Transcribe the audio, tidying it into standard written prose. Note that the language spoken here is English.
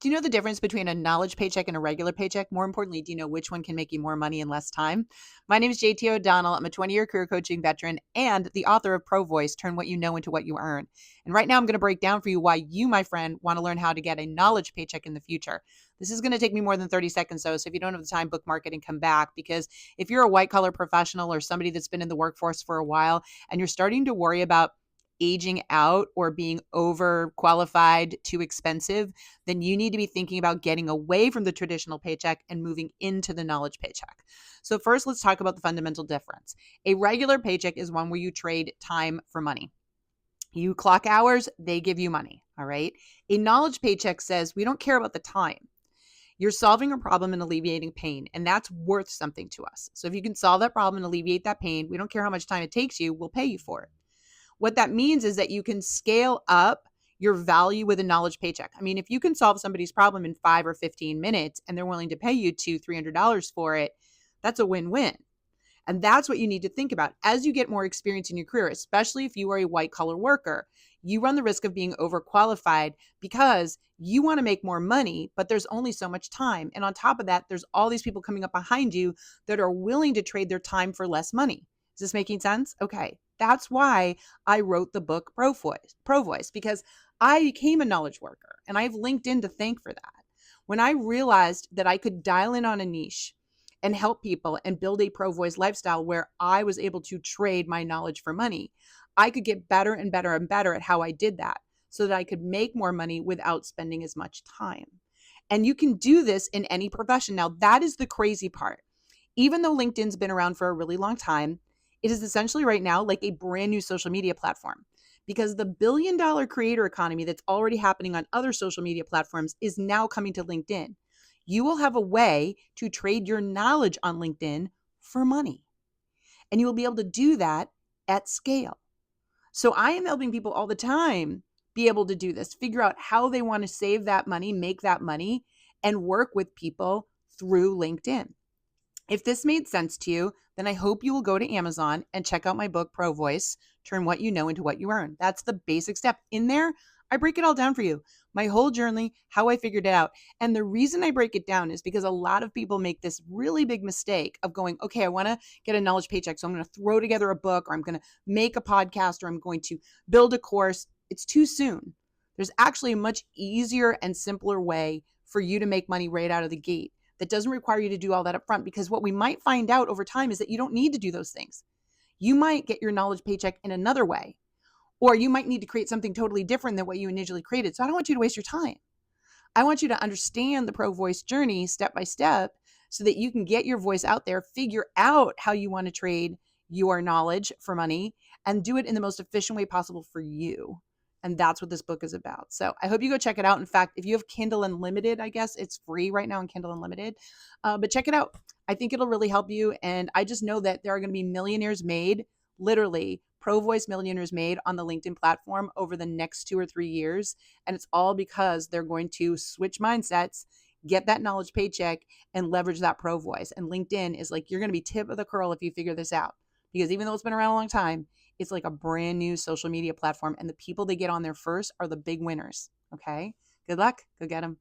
Do you know the difference between a knowledge paycheck and a regular paycheck? More importantly, do you know which one can make you more money in less time? My name is JT O'Donnell. I'm a 20-year career coaching veteran and the author of Pro Voice, Turn What You Know Into What You Earn. And right now I'm going to break down for you why you, my friend, want to learn how to get a knowledge paycheck in the future. This is going to take me more than 30 seconds though, so if you don't have the time, bookmark it and come back, because if you're a white collar professional or somebody that's been in the workforce for a while and you're starting to worry about aging out or being overqualified, too expensive, then you need to be thinking about getting away from the traditional paycheck and moving into the knowledge paycheck. So first, let's talk about the fundamental difference. A regular paycheck is one where you trade time for money. You clock hours, they give you money, all right? A knowledge paycheck says we don't care about the time. You're solving a problem and alleviating pain, and that's worth something to us. So if you can solve that problem and alleviate that pain, we don't care how much time it takes you, we'll pay you for it. What that means is that you can scale up your value with a knowledge paycheck. I mean, if you can solve somebody's problem in 5 or 15 minutes and they're willing to pay you $200-$300 for it, that's a win-win. And that's what you need to think about as you get more experience in your career, especially if you are a white collar worker. You run the risk of being overqualified because you want to make more money, but there's only so much time. And on top of that, there's all these people coming up behind you that are willing to trade their time for less money. Is this making sense? Okay. That's why I wrote the book Pro Voice, because I became a knowledge worker and I have LinkedIn to thank for that. When I realized that I could dial in on a niche and help people and build a pro voice lifestyle where I was able to trade my knowledge for money, I could get better and better and better at how I did that so that I could make more money without spending as much time. And you can do this in any profession. Now, that is the crazy part. Even though LinkedIn's been around for a really long time, it is essentially right now like a brand new social media platform, because the billion-dollar creator economy that's already happening on other social media platforms is now coming to LinkedIn. You will have a way to trade your knowledge on LinkedIn for money, and you will be able to do that at scale. So I am helping people all the time be able to do this, figure out how they want to save that money, make that money, and work with people through LinkedIn. If this made sense to you, then I hope you will go to Amazon and check out my book, Pro Voice, Turn What You Know Into What You Earn. That's the basic step. In there, I break it all down for you. My whole journey, how I figured it out. And the reason I break it down is because a lot of people make this really big mistake of going, okay, I want to get a knowledge paycheck, so I'm going to throw together a book, or I'm going to make a podcast, or I'm going to build a course. It's too soon. There's actually a much easier and simpler way for you to make money right out of the gate that doesn't require you to do all that up front, because what we might find out over time is that you don't need to do those things. You might get your knowledge paycheck in another way, or you might need to create something totally different than what you initially created. So I don't want you to waste your time. I want you to understand the Pro Voice journey step by step so that you can get your voice out there, figure out how you want to trade your knowledge for money, and do it in the most efficient way possible for you. And that's what this book is about. So I hope you go check it out. In fact, if you have Kindle Unlimited, I guess it's free right now on Kindle Unlimited, but check it out. I think it'll really help you. And I just know that there are going to be millionaires made, literally Pro Voice millionaires made on the LinkedIn platform over the next 2 or 3 years. And it's all because they're going to switch mindsets, get that knowledge paycheck, and leverage that Pro Voice. And LinkedIn is like, you're going to be tip of the curl if you figure this out. Because even though it's been around a long time, it's like a brand new social media platform. And the people that get on there first are the big winners. Okay. Good luck. Go get them.